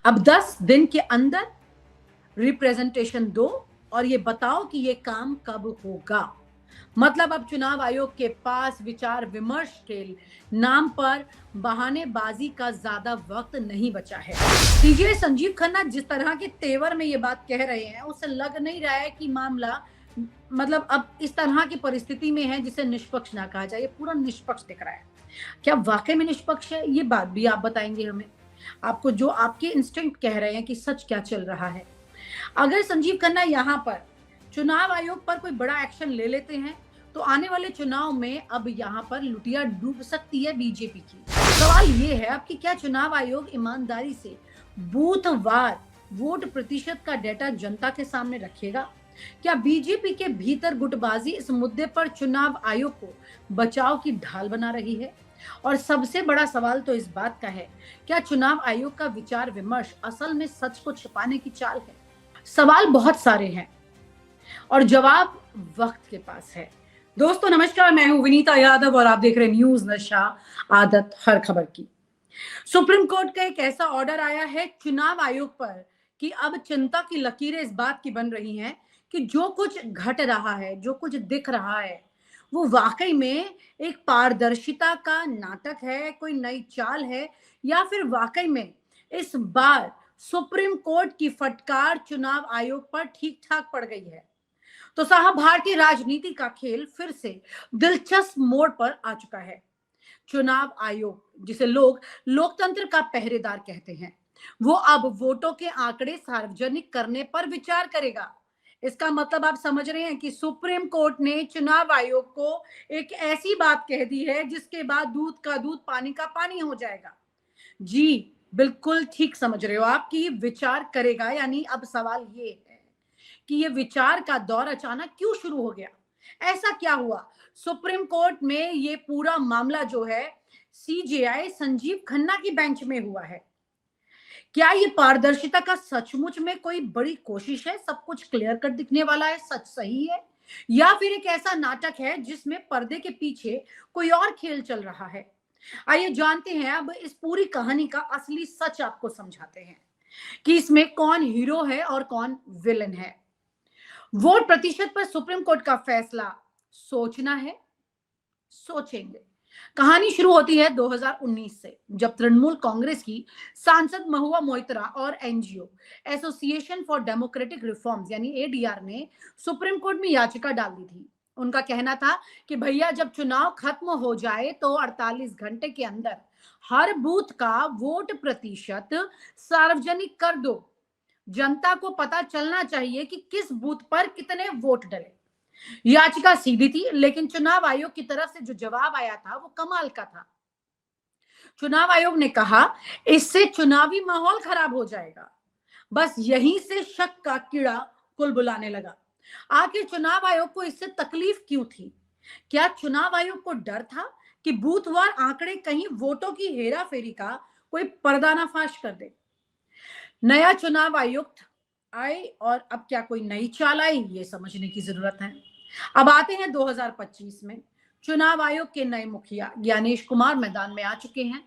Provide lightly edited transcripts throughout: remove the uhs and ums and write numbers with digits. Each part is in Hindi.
अब 10 दिन के अंदर रिप्रेजेंटेशन दो और ये बताओ कि ये काम कब होगा। मतलब अब चुनाव आयोग के पास विचार विमर्श के नाम पर बहानेबाजी का ज्यादा वक्त नहीं बचा है। सीजे संजीव खन्ना जिस तरह के तेवर में ये बात कह रहे हैं, उससे लग नहीं रहा है कि मामला मतलब अब इस तरह की परिस्थिति में है जिसे निष्पक्ष ना कहा जाए। ये पूरा निष्पक्ष दिख रहा है। क्या वाकई में निष्पक्ष है? ये बात भी आप बताएंगे हमें। आपको जो आपके इंस्टिंक्ट कह रहे हैं कि सच क्या चल रहा है। अगर संजीव खन्ना यहाँ पर चुनाव आयोग पर कोई बड़ा एक्शन ले लेते हैं तो आने वाले चुनाव में अब यहाँ पर लुटिया डूब सकती है बीजेपी की। सवाल ये है अब कि क्या चुनाव आयोग ईमानदारी से बूथवार वोट प्रतिशत का डेटा जनता के सामने रखेगा? क्या बीजेपी के भीतर गुटबाजी इस मुद्दे पर चुनाव आयोग को बचाव की ढाल बना रही है? और सबसे बड़ा सवाल तो इस बात का है, क्या चुनाव आयोग का विचार विमर्श असल में सच को छिपाने की चाल है? सवाल बहुत सारे हैं और जवाब वक्त के पास है। दोस्तों नमस्कार, मैं हूं विनीता यादव और आप देख रहे हैं न्यूज नशा आदत हर खबर की। सुप्रीम कोर्ट का एक ऐसा ऑर्डर आया है चुनाव आयोग पर कि अब चिंता की लकीरें इस बात की बन रही हैं कि जो कुछ घट रहा है, जो कुछ दिख रहा है, वो वाकई में एक पारदर्शिता का नाटक है, कोई नई चाल है, या फिर वाकई में इस बार सुप्रीम कोर्ट की फटकार चुनाव आयोग पर ठीक ठाक पड़ गई है। तो साहब, भारतीय राजनीति का खेल फिर से दिलचस्प मोड़ पर आ चुका है। चुनाव आयोग, जिसे लोग लोकतंत्र का पहरेदार कहते हैं, वो अब वोटों के आंकड़े सार्वजनिक करने पर विचार करेगा। इसका मतलब आप समझ रहे हैं कि सुप्रीम कोर्ट ने चुनाव आयोग को एक ऐसी बात कह दी है जिसके बाद दूध का दूध पानी का पानी हो जाएगा। जी बिल्कुल ठीक समझ रहे हो आप कि विचार करेगा। यानी अब सवाल ये है कि ये विचार का दौर अचानक क्यों शुरू हो गया? ऐसा क्या हुआ? सुप्रीम कोर्ट में ये पूरा मामला जो है सीजेआई संजीव खन्ना की बेंच में हुआ है। क्या ये पारदर्शिता का सचमुच में कोई बड़ी कोशिश है? सब कुछ क्लियर कट दिखने वाला है, सच सही है, या फिर एक ऐसा नाटक है जिसमें पर्दे के पीछे कोई और खेल चल रहा है? आइए जानते हैं अब इस पूरी कहानी का असली सच, आपको समझाते हैं कि इसमें कौन हीरो है और कौन विलन है। वोट प्रतिशत पर सुप्रीम कोर्ट का फैसला सोचना है, सोचेंगे। कहानी शुरू होती है 2019 से, जब तृणमूल कांग्रेस की सांसद महुआ मोइत्रा और NGO association for democratic reforms यानी एडीआर ने सुप्रीम कोर्ट में याचिका डाल दी थी। उनका कहना था कि भैया, जब चुनाव खत्म हो जाए तो 48 घंटे के अंदर हर बूथ का वोट प्रतिशत सार्वजनिक कर दो। जनता को पता चलना चाहिए कि किस बूथ पर कितने वोट डले। याचिका सीधी थी, लेकिन चुनाव आयोग की तरफ से जो जवाब आया था वो कमाल का था। चुनाव आयोग ने कहा, इससे चुनावी माहौल खराब हो जाएगा। बस यहीं से शक का कीड़ा कुलबुलाने लगा। आखिर चुनाव आयोग को इससे तकलीफ क्यों थी? क्या चुनाव आयोग को डर था कि बूथवार आंकड़े कहीं वोटों की हेराफेरी का कोई पर्दानाफाश कर दे? नया चुनाव आयुक्त आए और अब क्या कोई नई चाल आई, ये समझने की जरूरत है। अब आते हैं 2025 में। चुनाव आयोग के नए मुखिया ज्ञानेश कुमार मैदान में आ चुके हैं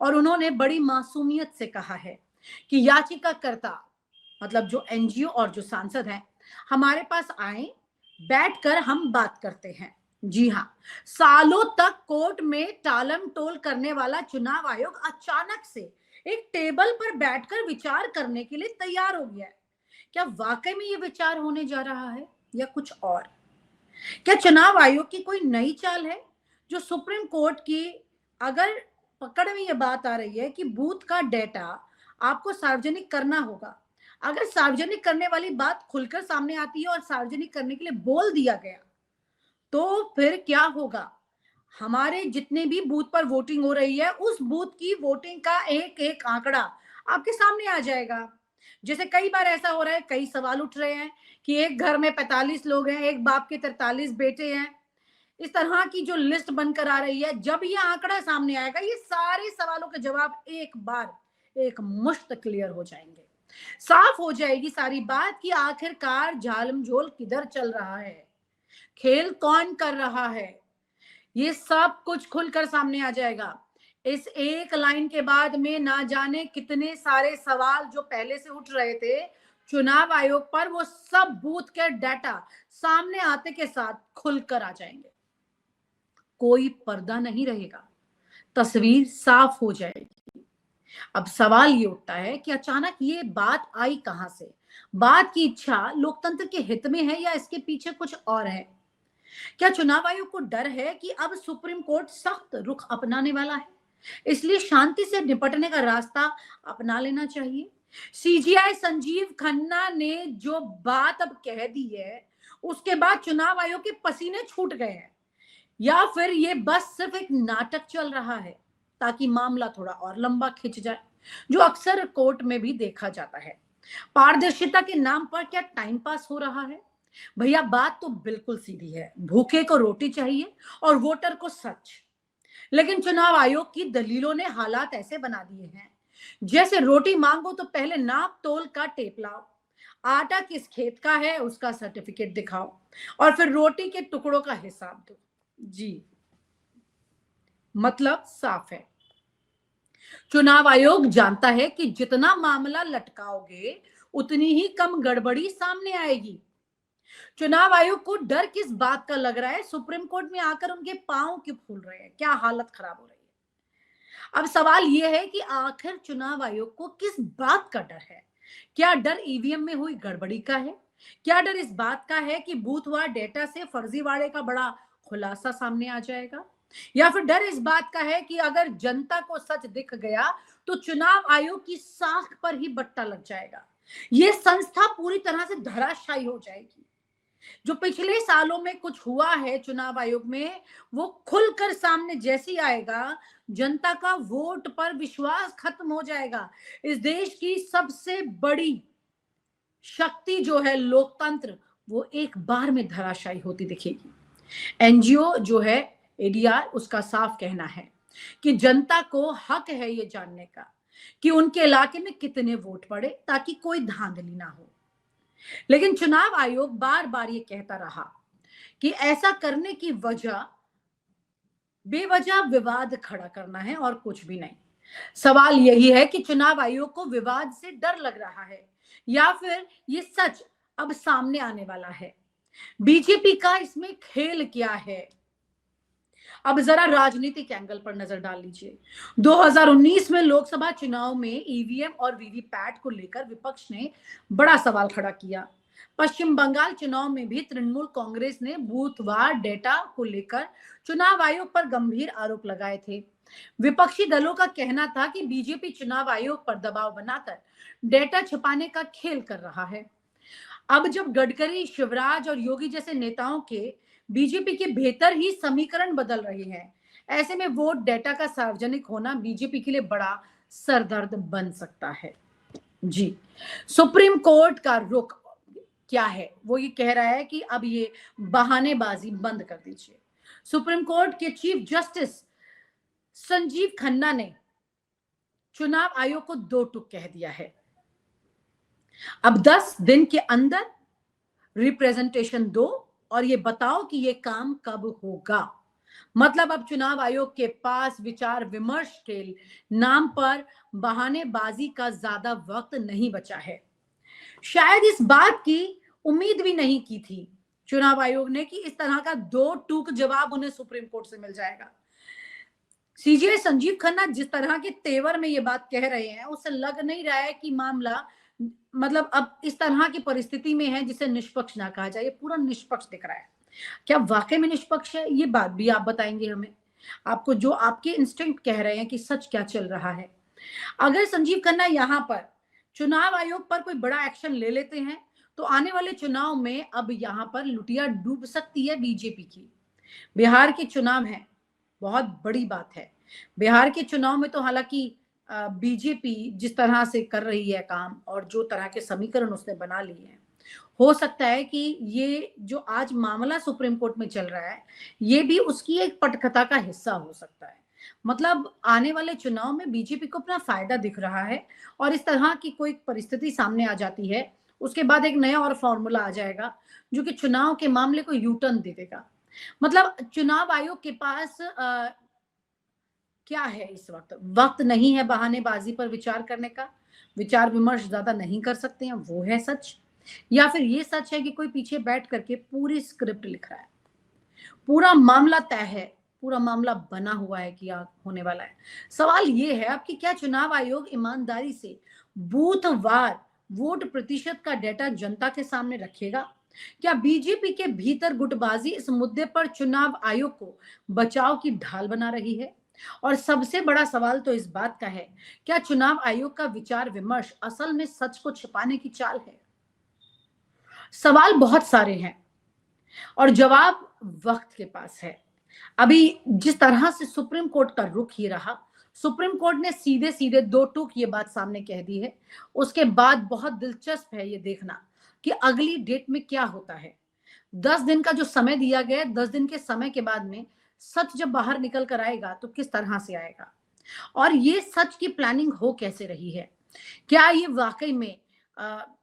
और उन्होंने बड़ी मासूमियत से कहा है कि याचिकाकर्ता, मतलब जो एनजीओ और जो सांसद हैं, हमारे पास आए, बैठकर हम बात करते हैं। जी हाँ, सालों तक कोर्ट में टालम टोल करने वाला चुनाव आयोग अचानक से एक टेबल पर बैठकर विचार करने के लिए तैयार हो गया है। क्या वाकई में ये विचार होने जा रहा है या कुछ और? क्या चुनाव आयोग की कोई नई चाल है जो सुप्रीम कोर्ट की अगर पकड़ में ये बात आ रही है कि बूथ का डेटा आपको सार्वजनिक करना होगा, अगर सार्वजनिक करने वाली बात खुलकर सामने आती है और सार्वजनिक करने के लिए बोल दिया गया, तो फिर क्या होगा? हमारे जितने भी बूथ पर वोटिंग हो रही है, उस बूथ की वोटिंग का एक एक आंकड़ा आपके सामने आ जाएगा। जैसे कई बार ऐसा हो रहा है, कई सवाल उठ रहे हैं कि एक घर में 45 लोग हैं, एक बाप के 43 बेटे हैं। इस तरह की जो लिस्ट बनकर आ रही है, जब ये आंकड़ा सामने आएगा, ये सारे सवालों के जवाब एक बार एक मुश्त क्लियर हो जाएंगे। साफ हो जाएगी सारी बात कि आखिरकार झालम झोल किधर चल रहा है, खेल कौन कर रहा है। ये सब कुछ खुलकर सामने आ जाएगा। इस एक लाइन के बाद में ना जाने कितने सारे सवाल जो पहले से उठ रहे थे चुनाव आयोग पर, वो सब बूथ के डाटा सामने आते के साथ खुलकर आ जाएंगे। कोई पर्दा नहीं रहेगा, तस्वीर साफ हो जाएगी। अब सवाल ये उठता है कि अचानक ये बात आई कहां से? बात की इच्छा लोकतंत्र के हित में है या इसके पीछे कुछ और है? क्या चुनाव आयोग को डर है कि अब सुप्रीम कोर्ट सख्त रुख अपनाने वाला है, इसलिए शांति से निपटने का रास्ता अपना लेना चाहिए? सीजीआई संजीव खन्ना ने जो बात अब कह दी है, उसके बाद चुनाव आयोग के पसीने छूट गए हैं, या फिर ये बस सिर्फ एक नाटक चल रहा है ताकि मामला थोड़ा और लंबा खिंच जाए, जो अक्सर कोर्ट में भी देखा जाता है? पारदर्शिता के नाम पर क्या टाइम पास हो रहा है? भैया बात तो बिल्कुल सीधी है, भूखे को रोटी चाहिए और वोटर को सच। लेकिन चुनाव आयोग की दलीलों ने हालात ऐसे बना दिए हैं जैसे रोटी मांगो तो पहले नाप तोल का टेप लाओ, आटा किस खेत का है उसका सर्टिफिकेट दिखाओ, और फिर रोटी के टुकड़ों का हिसाब दो। जी, मतलब साफ है, चुनाव आयोग जानता है कि जितना मामला लटकाओगे उतनी ही कम गड़बड़ी सामने आएगी। चुनाव आयोग को डर किस बात का लग रहा है? सुप्रीम कोर्ट में आकर उनके पांव क्यों फूल रहे हैं? क्या हालत खराब हो रही है? अब सवाल यह है कि आखिर चुनाव आयोग को किस बात का डर है? क्या डर ईवीएम में हुई गड़बड़ी का है? क्या डर इस बात का है कि बूथवार डेटा से फर्जीवाड़े का बड़ा खुलासा सामने आ जाएगा? या फिर डर इस बात का है कि अगर जनता को सच दिख गया तो चुनाव आयोग की साख पर ही बट्टा लग जाएगा, ये संस्था पूरी तरह से धराशायी हो जाएगी? जो पिछले सालों में कुछ हुआ है चुनाव आयोग में, वो खुलकर सामने जैसी आएगा, जनता का वोट पर विश्वास खत्म हो जाएगा। इस देश की सबसे बड़ी शक्ति जो है लोकतंत्र, वो एक बार में धराशायी होती दिखेगी। एनजीओ जो है एडीआर, उसका साफ कहना है कि जनता को हक है ये जानने का कि उनके इलाके में कितने वोट पड़े, ताकि कोई धांधली ना हो। लेकिन चुनाव आयोग बार बार ये कहता रहा कि ऐसा करने की वजह बेवजह विवाद खड़ा करना है और कुछ भी नहीं। सवाल यही है कि चुनाव आयोग को विवाद से डर लग रहा है या फिर ये सच अब सामने आने वाला है? बीजेपी का इसमें खेल क्या है? अब जरा राजनीतिक एंगल पर नजर डाल लीजिए। 2019 में लोकसभा चुनाव में ईवीएम और वीवीपैट को लेकर विपक्ष ने बड़ा सवाल खड़ा किया। पश्चिम बंगाल चुनाव में भी तृणमूल कांग्रेस ने बूथवार डेटा को लेकर चुनाव आयोग पर गंभीर आरोप लगाए थे। विपक्षी दलों का कहना था कि बीजेपी चुनाव आयोग पर दबाव बनाकर डेटा छुपाने का खेल कर रहा है। अब जब गडकरी, शिवराज और योगी जैसे नेताओं के बीजेपी के भीतर ही समीकरण बदल रहे हैं, ऐसे में वोट डेटा का सार्वजनिक होना बीजेपी के लिए बड़ा सरदर्द बन सकता है। जी, सुप्रीम कोर्ट का रुख क्या है? वो ये कह रहा है कि अब ये बहानेबाजी बंद कर दीजिए। सुप्रीम कोर्ट के चीफ जस्टिस संजीव खन्ना ने चुनाव आयोग को दो टूक कह दिया है। अब 10 दिन के अंदर रिप्रेजेंटेशन दो और ये बताओ कि ये काम कब होगा। मतलब अब चुनाव आयोग के पास विचार विमर्श के नाम पर बहानेबाजी का ज्यादा वक्त नहीं बचा है। शायद इस बात की उम्मीद भी नहीं की थी चुनाव आयोग ने कि इस तरह का दो टूक जवाब उन्हें सुप्रीम कोर्ट से मिल जाएगा। सीजीआई संजीव खन्ना जिस तरह के तेवर में ये बात कह रहे हैं, उससे लग नहीं रहा है कि मामला मतलब अब इस तरह की परिस्थिति में है जिसे निष्पक्ष ना कहा जाए। ये पूरा निष्पक्ष दिख रहा है। क्या वाकई में निष्पक्ष है? ये बात भी आप बताएंगे हमें। आपको जो आपके इंस्टिंक्ट कह रहे हैं कि सच क्या चल रहा है। अगर संजीव खन्ना यहाँ पर चुनाव आयोग पर कोई बड़ा एक्शन ले लेते हैं तो आने वाले चुनाव में अब यहाँ पर लुटिया डूब सकती है बीजेपी की। बिहार के चुनाव है, बहुत बड़ी बात है। बिहार के चुनाव में तो हालांकि बीजेपी जिस तरह से कर रही है काम और जो तरह के समीकरण उसने बना लिए हैं, हो सकता है कि ये जो आज मामला सुप्रीम कोर्ट में चल रहा है, ये भी उसकी एक पटकथा का हिस्सा हो सकता है। मतलब आने वाले चुनाव में बीजेपी को अपना फायदा दिख रहा है और इस तरह की कोई परिस्थिति सामने आ जाती है, उसके बाद एक नया और फॉर्मूला आ जाएगा जो कि चुनाव के मामले को यू टर्न दे देगा। मतलब चुनाव आयोग के पास क्या है इस वक्त? वक्त नहीं है बहानेबाजी पर विचार करने का, विचार विमर्श ज्यादा नहीं कर सकते हैं, वो है सच? या फिर ये सच है कि कोई पीछे बैठ करके पूरी स्क्रिप्ट लिख रहा है, पूरा मामला तय है, पूरा मामला बना हुआ है कि क्या होने वाला है? सवाल ये है अब कि क्या चुनाव आयोग ईमानदारी से बूथवार वोट प्रतिशत का डेटा जनता के सामने रखेगा? क्या बीजेपी के भीतर गुटबाजी इस मुद्दे पर चुनाव आयोग को बचाव की ढाल बना रही है? और सबसे बड़ा सवाल तो इस बात का है, क्या चुनाव आयोग का विचार विमर्श असल में सच को छिपाने की चाल है? सवाल बहुत सारे हैं और जवाब वक्त के पास है। अभी जिस तरह से सुप्रीम कोर्ट का रुख ही रहा, सुप्रीम कोर्ट ने सीधे सीधे दो टूक ये बात सामने कह दी है। उसके बाद बहुत दिलचस्प है ये देखना कि अगली डेट में क्या होता है। 10 दिन का जो समय दिया गया, 10 दिन के समय के बाद में सच जब बाहर निकल कर आएगा तो किस तरह से आएगा, और ये सच की प्लानिंग हो कैसे रही है? क्या ये वाकई में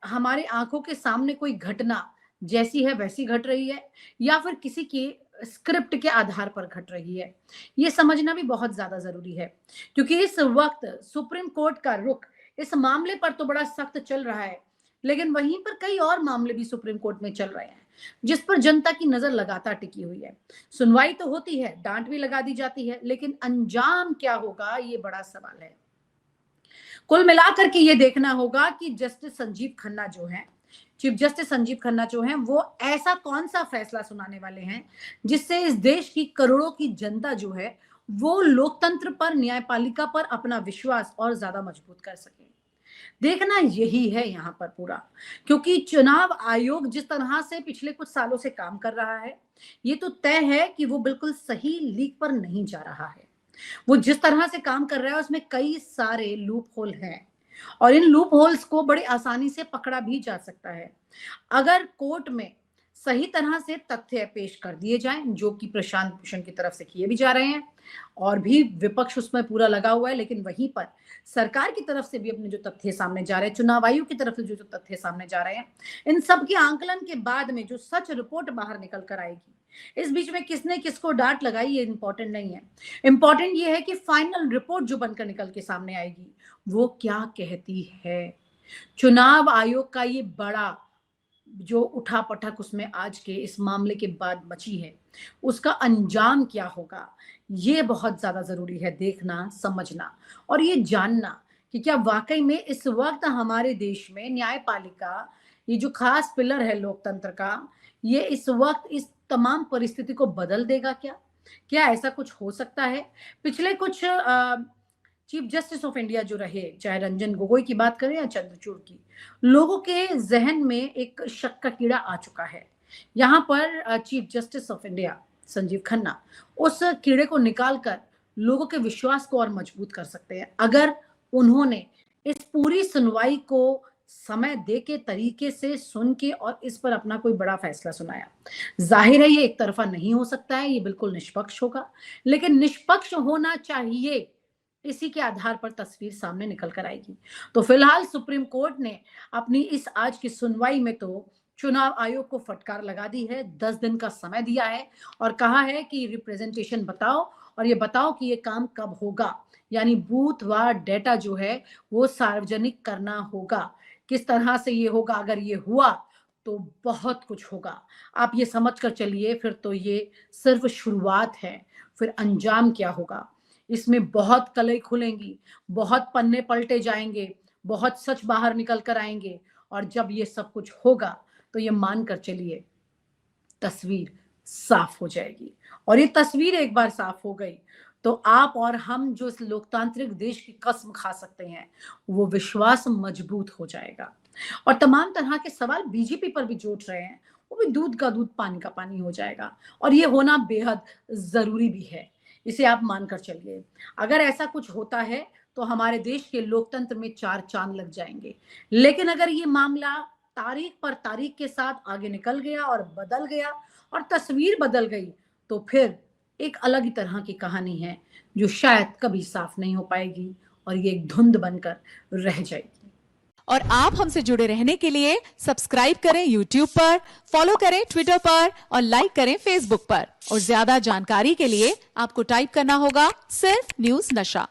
हमारे आंखों के सामने कोई घटना जैसी है वैसी घट रही है, या फिर किसी की स्क्रिप्ट के आधार पर घट रही है? ये समझना भी बहुत ज्यादा जरूरी है, क्योंकि इस वक्त सुप्रीम कोर्ट का रुख इस मामले पर तो बड़ा सख्त चल रहा है, लेकिन वहीं पर कई और मामले भी सुप्रीम कोर्ट में चल रहे हैं जिस पर जनता की नजर लगातार टिकी हुई है। सुनवाई तो होती है, डांट भी लगा दी जाती है, लेकिन अंजाम क्या होगा ये बड़ा सवाल है। कुल मिलाकर के ये देखना होगा कि जस्टिस संजीव खन्ना जो हैं, चीफ जस्टिस संजीव खन्ना जो हैं, वो ऐसा कौन सा फैसला सुनाने वाले हैं जिससे इस देश की करोड़ों की जनता जो है वो लोकतंत्र पर, न्यायपालिका पर अपना विश्वास और ज्यादा मजबूत कर सके। देखना यही है यहाँ पर पूरा, क्योंकि चुनाव आयोग जिस तरह से पिछले कुछ सालों से काम कर रहा है, ये तो तय है कि वो बिल्कुल सही लीक पर नहीं जा रहा है। वो जिस तरह से काम कर रहा है उसमें कई सारे लूप होल हैं, और इन लूप होल्स को बड़ी आसानी से पकड़ा भी जा सकता है अगर कोर्ट में सही तरह से तथ्य पेश कर दिए जाएं, जो कि प्रशांत भूषण की तरफ से किए भी जा रहे हैं, और भी विपक्ष उसमें पूरा लगा हुआ है, लेकिन वहीं पर सरकार की तरफ से भी अपने जो तथ्य सामने जा रहे हैं, चुनाव आयोग की तरफ से जो तथ्य सामने जा रहे हैं, इन सब के आंकलन के बाद में जो सच रिपोर्ट बाहर निकल कर आएगी, इस बीच में किसने किसको डांट लगाई ये इंपॉर्टेंट नहीं है। इंपॉर्टेंट ये है कि फाइनल रिपोर्ट जो बनकर निकल के सामने आएगी वो क्या कहती है। चुनाव आयोग का ये बड़ा जो उठा पटक उसमें आज के इस मामले के बाद मची है, उसका अंजाम क्या होगा, ये बहुत ज्यादा जरूरी है देखना, समझना और ये जानना कि क्या वाकई में इस वक्त हमारे देश में न्यायपालिका, ये जो खास पिलर है लोकतंत्र का, ये इस वक्त इस तमाम परिस्थिति को बदल देगा क्या? क्या ऐसा कुछ हो सकता है? पिछले कुछ चीफ जस्टिस ऑफ इंडिया जो रहे, चाहे रंजन गोगोई की बात करें या चंद्रचूड़ की, लोगों के जहन में एक शक का कीड़ा आ चुका है। यहाँ पर chief justice of India Sanjeev Khanna उस कीड़े को निकालकर लोगों के विश्वास को और मजबूत कर सकते हैं अगर उन्होंने इस पूरी सुनवाई को समय दे के तरीके से सुन के और इस पर अपना कोई बड़ा फैसला सुनाया। जाहिर है ये एक तरफा नहीं हो सकता है, ये बिल्कुल निष्पक्ष होगा, लेकिन निष्पक्ष होना चाहिए, इसी के आधार पर तस्वीर सामने निकल कर आएगी। तो फिलहाल सुप्रीम कोर्ट ने अपनी इस आज की सुनवाई में तो चुनाव आयोग को फटकार लगा दी है, 10 दिन का समय दिया है और कहा है कि रिप्रेजेंटेशन बताओ और ये बताओ कि ये काम कब होगा, यानी बूथवार डेटा जो है वो सार्वजनिक करना होगा। किस तरह से ये होगा? अगर ये हुआ तो बहुत कुछ होगा। आप ये समझ कर चलिए, फिर तो ये सिर्फ शुरुआत है, फिर अंजाम क्या होगा? इसमें बहुत कलई खुलेंगी, बहुत पन्ने पलटे जाएंगे, बहुत सच बाहर निकल कर आएंगे, और जब ये सब कुछ होगा तो ये मान कर चलिए तस्वीर साफ हो जाएगी। और ये तस्वीर एक बार साफ हो गई तो आप और हम जो इस लोकतांत्रिक देश की कसम खा सकते हैं, वो विश्वास मजबूत हो जाएगा। और तमाम तरह के सवाल बीजेपी पर भी जो उठ रहे हैं वो भी दूध का दूध पानी का पानी हो जाएगा, और ये होना बेहद जरूरी भी है, इसे आप मानकर चलिए। अगर ऐसा कुछ होता है तो हमारे देश के लोकतंत्र में 4 चांद लग जाएंगे, लेकिन अगर ये मामला तारीख पर तारीख के साथ आगे निकल गया और बदल गया और तस्वीर बदल गई तो फिर एक अलग ही तरह की कहानी है जो शायद कभी साफ नहीं हो पाएगी और ये एक धुंध बनकर रह जाएगी। और आप हमसे जुड़े रहने के लिए सब्सक्राइब करें YouTube पर, फॉलो करें ट्विटर पर और लाइक करें Facebook पर। और ज्यादा जानकारी के लिए आपको टाइप करना होगा सिर्फ न्यूज नशा।